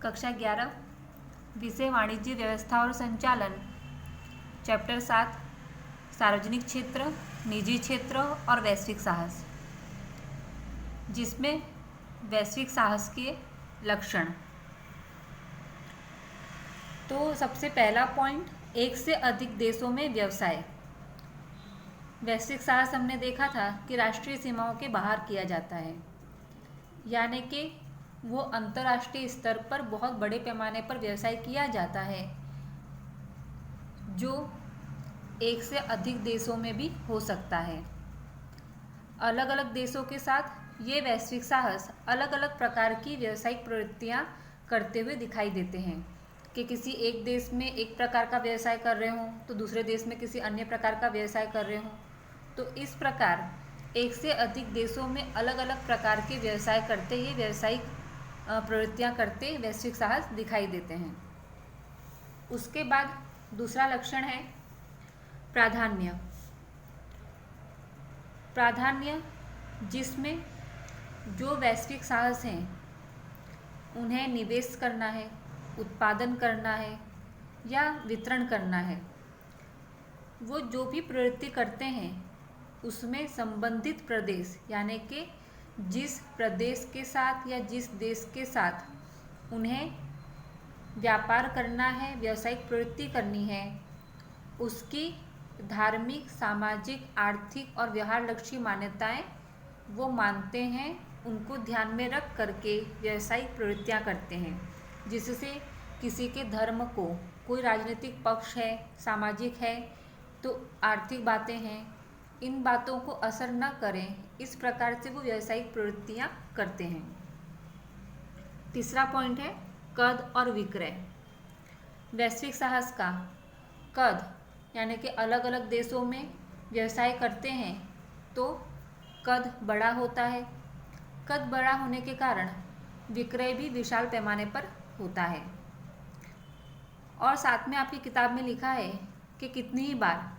कक्षा 11 विषय वाणिज्य व्यवस्था और संचालन, चैप्टर 7 सार्वजनिक क्षेत्र, निजी क्षेत्र और वैश्विक साहस, जिसमें वैश्विक साहस के लक्षण। तो सबसे पहला पॉइंट, एक से अधिक देशों में व्यवसाय। वैश्विक साहस हमने देखा था कि राष्ट्रीय सीमाओं के बाहर किया जाता है, यानी कि वो अंतर्राष्ट्रीय स्तर पर बहुत बड़े पैमाने पर व्यवसाय किया जाता है, जो एक से अधिक देशों में भी हो सकता है। अलग अलग देशों के साथ ये वैश्विक साहस अलग अलग प्रकार की व्यावसायिक प्रवृत्तियां करते हुए दिखाई देते हैं कि किसी एक देश में एक प्रकार का व्यवसाय कर रहे हों तो दूसरे देश में किसी अन्य प्रकार का व्यवसाय कर रहे हों। तो इस प्रकार एक से अधिक देशों में अलग अलग प्रकार के व्यवसाय करते, ये व्यावसायिक प्रवृत्तियां करते वैश्विक साहस दिखाई देते हैं। उसके बाद दूसरा लक्षण है प्राधान्य। प्राधान्य जिसमें जो वैश्विक साहस हैं उन्हें निवेश करना है, उत्पादन करना है या वितरण करना है, वो जो भी प्रवृत्ति करते हैं उसमें संबंधित प्रदेश, यानी कि जिस प्रदेश के साथ या जिस देश के साथ उन्हें व्यापार करना है, व्यावसायिक प्रवृत्ति करनी है, उसकी धार्मिक, सामाजिक, आर्थिक और व्यवहारलक्षी मान्यताएं वो मानते हैं, उनको ध्यान में रख करके व्यावसायिक प्रवृत्तियां करते हैं, जिससे किसी के धर्म को, कोई राजनीतिक पक्ष है, सामाजिक है, तो आर्थिक बातें हैं, इन बातों को असर न करें, इस प्रकार से वो व्यावसायिक प्रवृत्तियां करते हैं। तीसरा पॉइंट है कद और विक्रय। वैश्विक साहस का कद, यानी कि अलग अलग देशों में व्यवसाय करते हैं तो कद बड़ा होता है। कद बड़ा होने के कारण विक्रय भी विशाल पैमाने पर होता है। और साथ में आपकी किताब में लिखा है कि कितनी ही बार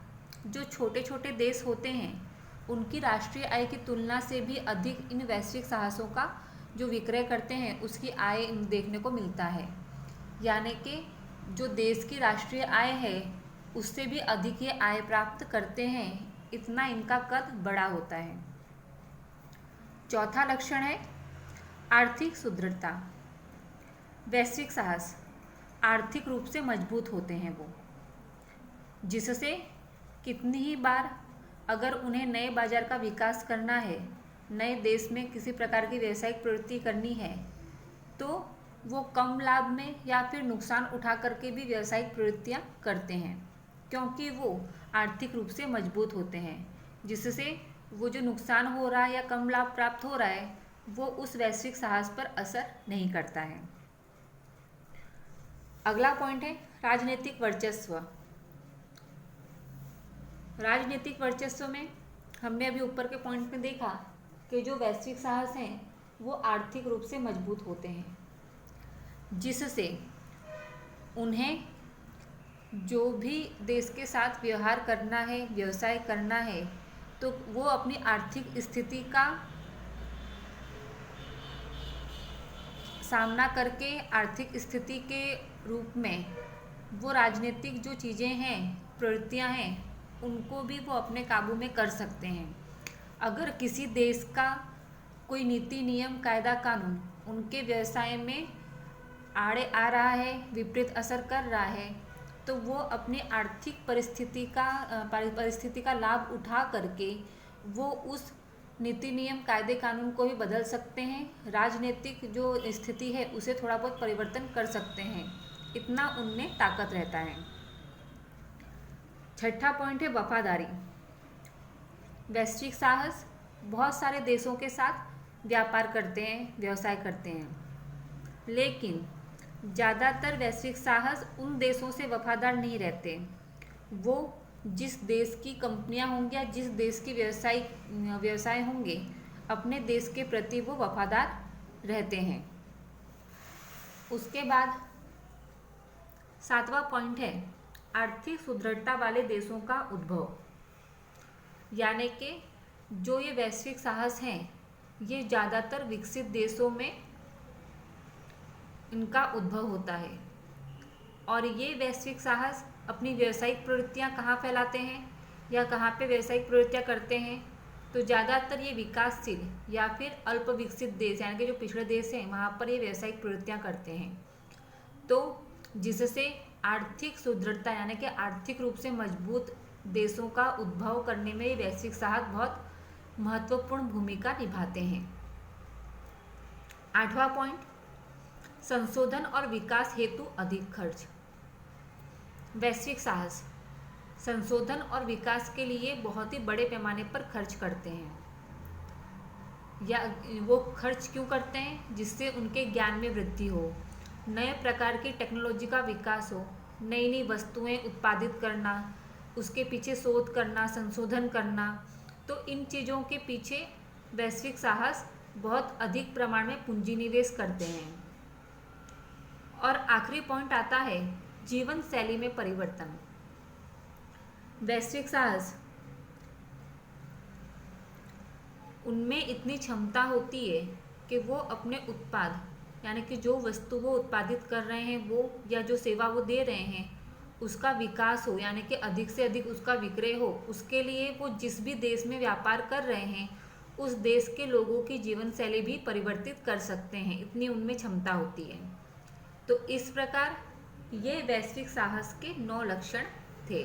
जो छोटे छोटे देश होते हैं उनकी राष्ट्रीय आय की तुलना से भी अधिक इन वैश्विक साहसों का जो विक्रय करते हैं उसकी आय देखने को मिलता है, यानी कि जो देश की राष्ट्रीय आय है उससे भी अधिक ये आय प्राप्त करते हैं, इतना इनका कद बड़ा होता है। चौथा लक्षण है आर्थिक सुदृढ़ता। वैश्विक साहस आर्थिक रूप से मजबूत होते हैं वो, जिससे कितनी ही बार अगर उन्हें नए बाजार का विकास करना है, नए देश में किसी प्रकार की व्यावसायिक प्रवृत्ति करनी है, तो वो कम लाभ में या फिर नुकसान उठा करके भी व्यावसायिक प्रवृत्तियां करते हैं, क्योंकि वो आर्थिक रूप से मजबूत होते हैं, जिससे वो जो नुकसान हो रहा है या कम लाभ प्राप्त हो रहा है वो उस वैश्विक साहस पर असर नहीं करता है। अगला पॉइंट है राजनीतिक वर्चस्व। राजनीतिक वर्चस्व में हमने अभी ऊपर के पॉइंट में देखा कि जो वैश्विक साहस हैं वो आर्थिक रूप से मजबूत होते हैं, जिससे उन्हें जो भी देश के साथ व्यवहार करना है, व्यवसाय करना है, तो वो अपनी आर्थिक स्थिति का सामना करके आर्थिक स्थिति के रूप में वो राजनीतिक जो चीज़ें हैं, प्रवृत्तियां हैं, उनको भी वो अपने काबू में कर सकते हैं। अगर किसी देश का कोई नीति, नियम, कायदा, कानून उनके व्यवसाय में आड़े आ रहा है, विपरीत असर कर रहा है, तो वो अपनी आर्थिक परिस्थिति का लाभ उठा करके वो उस नीति, नियम, कायदे, कानून को भी बदल सकते हैं, राजनीतिक जो स्थिति है उसे थोड़ा बहुत परिवर्तन कर सकते हैं, इतना उनमें ताकत रहता है। छठा पॉइंट है वफादारी। वैश्विक साहस बहुत सारे देशों के साथ व्यापार करते हैं, व्यवसाय करते हैं, लेकिन ज़्यादातर वैश्विक साहस उन देशों से वफादार नहीं रहते। वो जिस देश की कंपनियां होंगी या जिस देश की व्यवसाय होंगे, अपने देश के प्रति वो वफादार रहते हैं। उसके बाद सातवां पॉइंट है आर्थिक सुदृढ़ता वाले देशों का उद्भव, यानी कि जो ये वैश्विक साहस हैं ये ज़्यादातर विकसित देशों में इनका उद्भव होता है। और ये वैश्विक साहस अपनी व्यावसायिक प्रवृत्तियाँ कहाँ फैलाते हैं या कहाँ पे व्यावसायिक प्रवृत्तियाँ करते हैं, तो ज़्यादातर ये विकासशील या फिर अल्प विकसित देश यानी कि जो पिछड़े देश हैं वहाँ पर ये व्यावसायिक प्रवृत्तियाँ करते हैं। तो जिससे आर्थिक सुदृढ़ता यानी कि आर्थिक रूप से मजबूत देशों का उद्भव करने में ये वैश्विक साहस बहुत महत्वपूर्ण भूमिका निभाते हैं। 8वां पॉइंट, संशोधन और विकास हेतु अधिक खर्च। वैश्विक साहस संशोधन और विकास के लिए बहुत ही बड़े पैमाने पर खर्च करते हैं। या वो खर्च क्यों करते हैं? जिससे उनके ज्ञान में वृद्धि हो, नए प्रकार की टेक्नोलॉजी का विकास हो, नई नई वस्तुएं उत्पादित करना, उसके पीछे शोध करना, संशोधन करना। तो इन चीज़ों के पीछे वैश्विक साहस बहुत अधिक प्रमाण में पूंजी निवेश करते हैं। और आखिरी पॉइंट आता है जीवन शैली में परिवर्तन। वैश्विक साहस उनमें इतनी क्षमता होती है कि वो अपने उत्पाद यानी कि जो वस्तु वो उत्पादित कर रहे हैं वो या जो सेवा वो दे रहे हैं उसका विकास हो यानी कि अधिक से अधिक उसका विक्रय हो, उसके लिए वो जिस भी देश में व्यापार कर रहे हैं उस देश के लोगों की जीवन शैली भी परिवर्तित कर सकते हैं, इतनी उनमें क्षमता होती है। तो इस प्रकार ये वैश्विक साहस के 9 लक्षण थे।